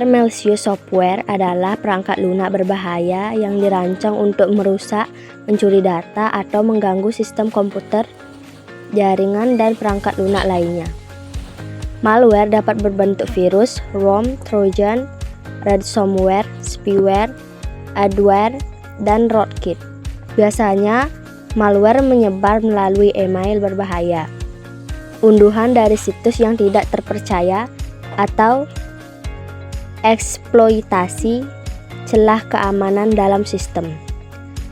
Malware malicious software adalah perangkat lunak berbahaya yang dirancang untuk merusak, mencuri data, atau mengganggu sistem komputer, jaringan, dan perangkat lunak lainnya. Malware dapat berbentuk virus, ROM, Trojan, ransomware, spyware, adware, dan rootkit. Biasanya, malware menyebar melalui email berbahaya, unduhan dari situs yang tidak terpercaya, atau eksploitasi celah keamanan dalam sistem.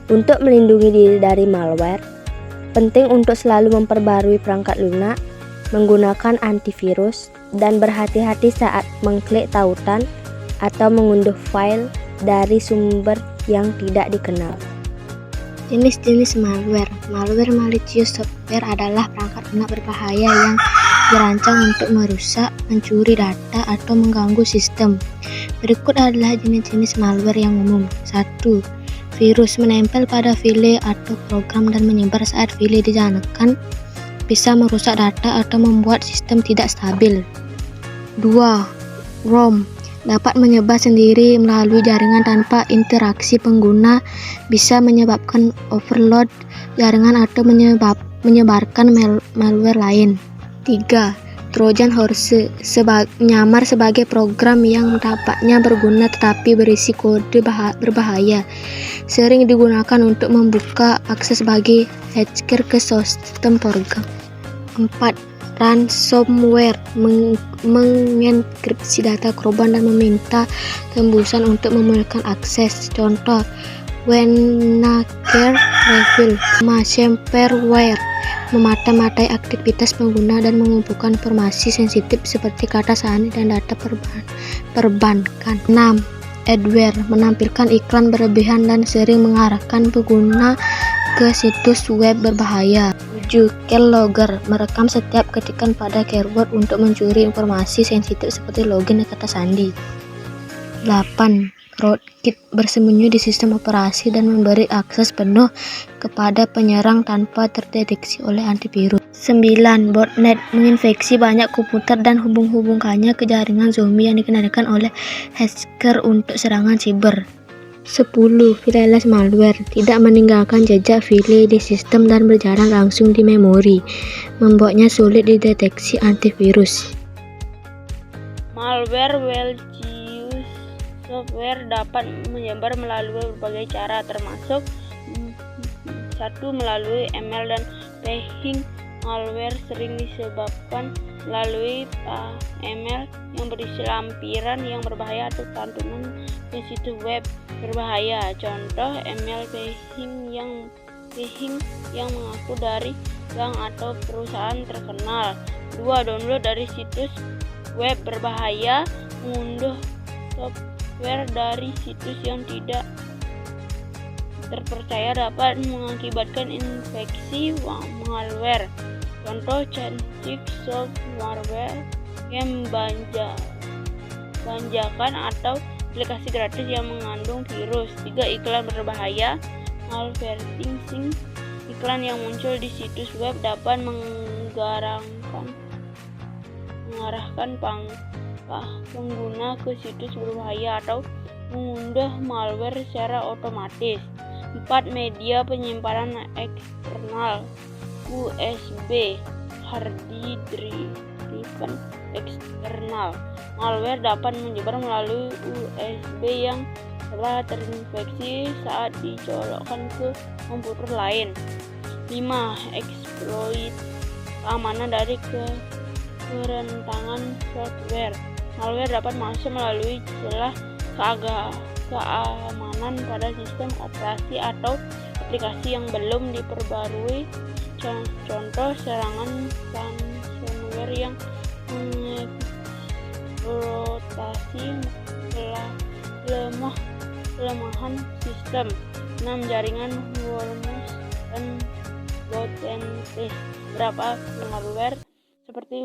Untuk melindungi diri dari malware, penting untuk selalu memperbarui perangkat lunak, menggunakan antivirus, dan berhati-hati saat mengklik tautan atau mengunduh file dari sumber yang tidak dikenal. Jenis-jenis malware. Malware malicious software adalah perangkat lunak berbahaya yang dirancang untuk merusak, mencuri data, atau mengganggu sistem. Berikut adalah jenis-jenis malware yang umum. 1. Virus menempel pada file atau program dan menyebar saat file dijalankan, bisa merusak data atau membuat sistem tidak stabil. 2. ROM dapat menyebar sendiri melalui jaringan tanpa interaksi pengguna, bisa menyebabkan overload jaringan atau menyebarkan malware lain. 3. Trojan horse menyamar sebagai program yang tampaknya berguna tetapi berisi kode berbahaya, sering digunakan untuk membuka akses bagi hacker ke sistem program. 4. Ransomware mengenkripsi data korban dan meminta tembusan untuk memulihkan akses. Contoh, WannaCry Reveal. Shareware memata-matai aktivitas pengguna dan mengumpulkan informasi sensitif seperti kata sandi dan data perbankan. 6. Adware menampilkan iklan berlebihan dan sering mengarahkan pengguna ke situs web berbahaya. 7. Keylogger merekam setiap ketikan pada keyword untuk mencuri informasi sensitif seperti login dan kata sandi. 8. Rootkit bersembunyi di sistem operasi dan memberi akses penuh kepada penyerang tanpa terdeteksi oleh antivirus. 9. Botnet menginfeksi banyak komputer dan hubung-hubungkannya ke jaringan zombie yang dikendalikan oleh hacker untuk serangan siber. 10. Fileless malware tidak meninggalkan jejak file di sistem dan berjalan langsung di memori, membuatnya sulit dideteksi antivirus. Malware malicious software dapat menyebar melalui berbagai cara, termasuk 1. Melalui email dan phishing. Malware sering disebabkan melalui email yang berisi lampiran yang berbahaya atau santunan ke situs web berbahaya. Contoh, email phishing yang mengaku dari bank atau perusahaan terkenal. 2. Download dari situs web berbahaya. Mengunduh software dari situs yang tidak terpercaya dapat mengakibatkan infeksi malware. Contoh, Chantic Soft malware yang banjakan atau aplikasi gratis yang mengandung virus. 3. Iklan berbahaya. Malvertising iklan yang muncul di situs web dapat mengarahkan pengguna ke situs berbahaya atau mengunduh malware secara otomatis. 4. Media penyimpanan eksternal. USB hard drive eksternal. Malware dapat menyebar melalui USB yang telah terinfeksi saat dicolokkan ke komputer lain. 5. Eksploit keamanan dari kerentangan software. Malware dapat masuk melalui celah keamanan pada sistem operasi atau aplikasi yang belum diperbarui. Contoh, serangan ransomware yang mengeksploitasi kelemahan sistem. 6. Jaringan worms dan botnet. Beberapa malware seperti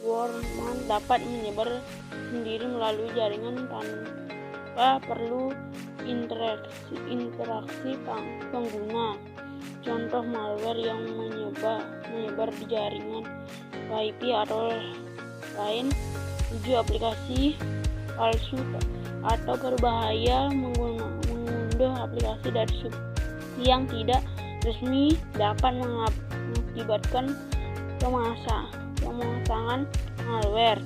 Wormman dapat menyebar sendiri melalui jaringan tanpa perlu interaksi pengguna. Contoh, malware yang menyebar di jaringan WiFi atau lain. 7. Aplikasi palsu atau berbahaya, mengunduh aplikasi dari yang tidak resmi dapat mengakibatkan pemasangan malware.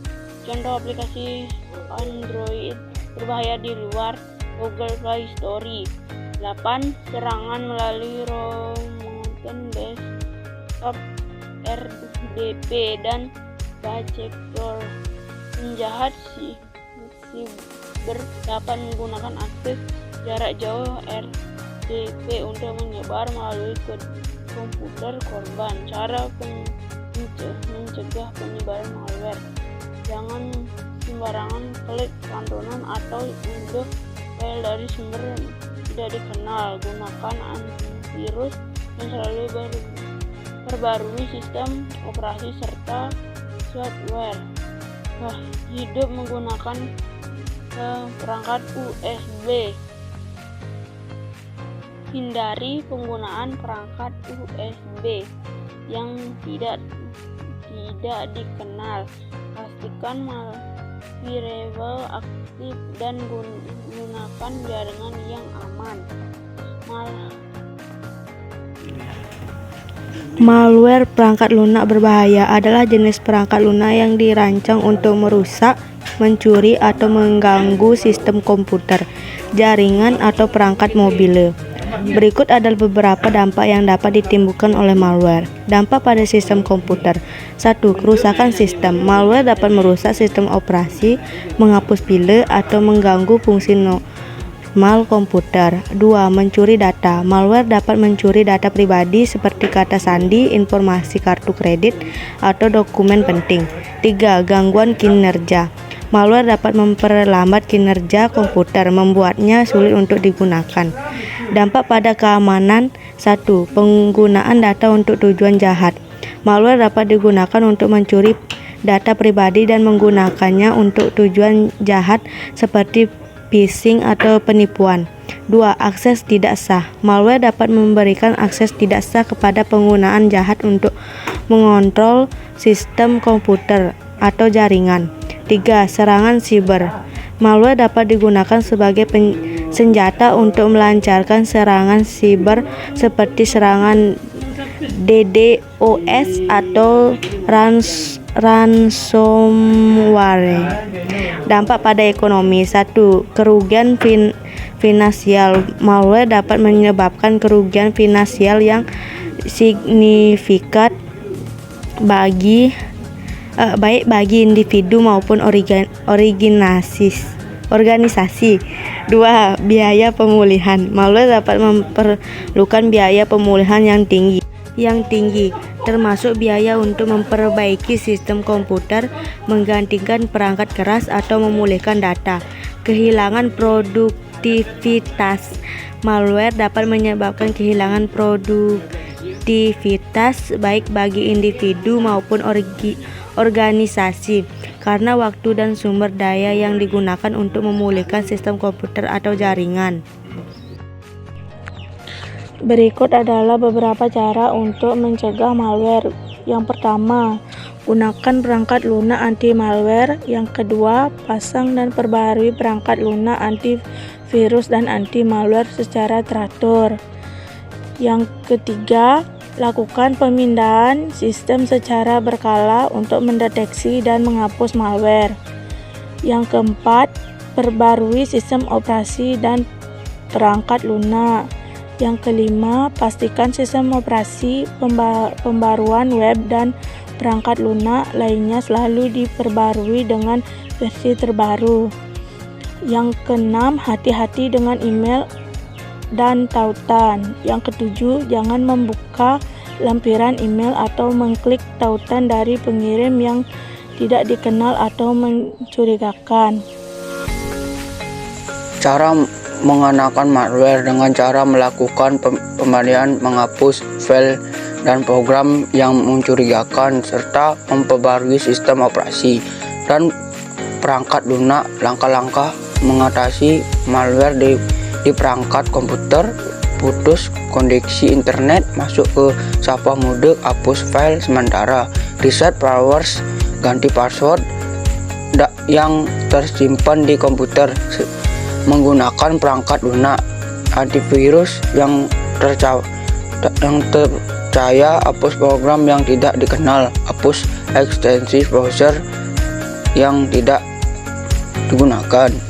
Contoh aplikasi Android berbahaya di luar Google Play Store. 8. Serangan melalui remote desktop RDP dan backdoor. Penjahat siber dapat menggunakan akses jarak jauh RDP untuk menyebar melalui komputer korban. Cara mencegah penyebaran malware: jangan sembarangan klik santunan atau unduh file dari sumber tidak dikenal. Gunakan antivirus dan selalu perbarui sistem operasi serta software. Hidup menggunakan perangkat USB. Hindari penggunaan perangkat USB yang tidak dikenal. Pastikan firewall aktif dan gunakan jaringan yang aman. Malware perangkat lunak berbahaya adalah jenis perangkat lunak yang dirancang untuk merusak, mencuri, atau mengganggu sistem komputer, jaringan, atau perangkat mobile. Berikut adalah beberapa dampak yang dapat ditimbulkan oleh malware. Dampak pada sistem komputer. 1. Kerusakan sistem. Malware dapat merusak sistem operasi, menghapus file, atau mengganggu fungsi normal komputer. 2. Mencuri data. Malware dapat mencuri data pribadi seperti kata sandi, informasi kartu kredit, atau dokumen penting. 3. Gangguan kinerja. Malware dapat memperlambat kinerja komputer, membuatnya sulit untuk digunakan. Dampak pada keamanan. 1. Penggunaan data untuk tujuan jahat. Malware dapat digunakan untuk mencuri data pribadi dan menggunakannya untuk tujuan jahat seperti phishing atau penipuan. 2. Akses tidak sah. Malware dapat memberikan akses tidak sah kepada penggunaan jahat untuk mengontrol sistem komputer atau jaringan. 3. Serangan siber. Malware dapat digunakan sebagai senjata untuk melancarkan serangan siber seperti serangan DDoS atau ransomware. Dampak pada ekonomi. 1. Kerugian finansial. Malware dapat menyebabkan kerugian finansial yang signifikan baik bagi individu maupun organisasi. 2. Biaya pemulihan. Malware dapat memerlukan biaya pemulihan yang tinggi, termasuk biaya untuk memperbaiki sistem komputer, menggantikan perangkat keras, atau memulihkan data. Kehilangan produktivitas. Malware dapat menyebabkan kehilangan produktivitas baik bagi individu maupun organisasi karena waktu dan sumber daya yang digunakan untuk memulihkan sistem komputer atau jaringan. Berikut adalah beberapa cara untuk mencegah malware. Yang pertama, gunakan perangkat lunak anti malware. Yang kedua, pasang dan perbaharui perangkat lunak antivirus dan anti malware secara teratur. Yang ketiga, lakukan pemindahan sistem secara berkala untuk mendeteksi dan menghapus malware. Yang keempat, perbarui sistem operasi dan perangkat lunak. Yang kelima, pastikan sistem operasi, pembaruan web, dan perangkat lunak lainnya selalu diperbarui dengan versi terbaru. Yang keenam, hati-hati dengan email dan tautan. Yang ketujuh, jangan membuka lampiran email atau mengklik tautan dari pengirim yang tidak dikenal atau mencurigakan. Cara mengenakan malware dengan cara melakukan pemberhentian, menghapus file dan program yang mencurigakan, serta memperbarui sistem operasi dan perangkat lunak. Langkah-langkah mengatasi malware di perangkat komputer: putus koneksi internet, masuk ke SAPA mode, hapus file sementara, reset password, ganti password, yang tersimpan di komputer menggunakan perangkat lunak. Antivirus yang terpercaya, hapus program yang tidak dikenal, hapus ekstensi browser yang tidak digunakan.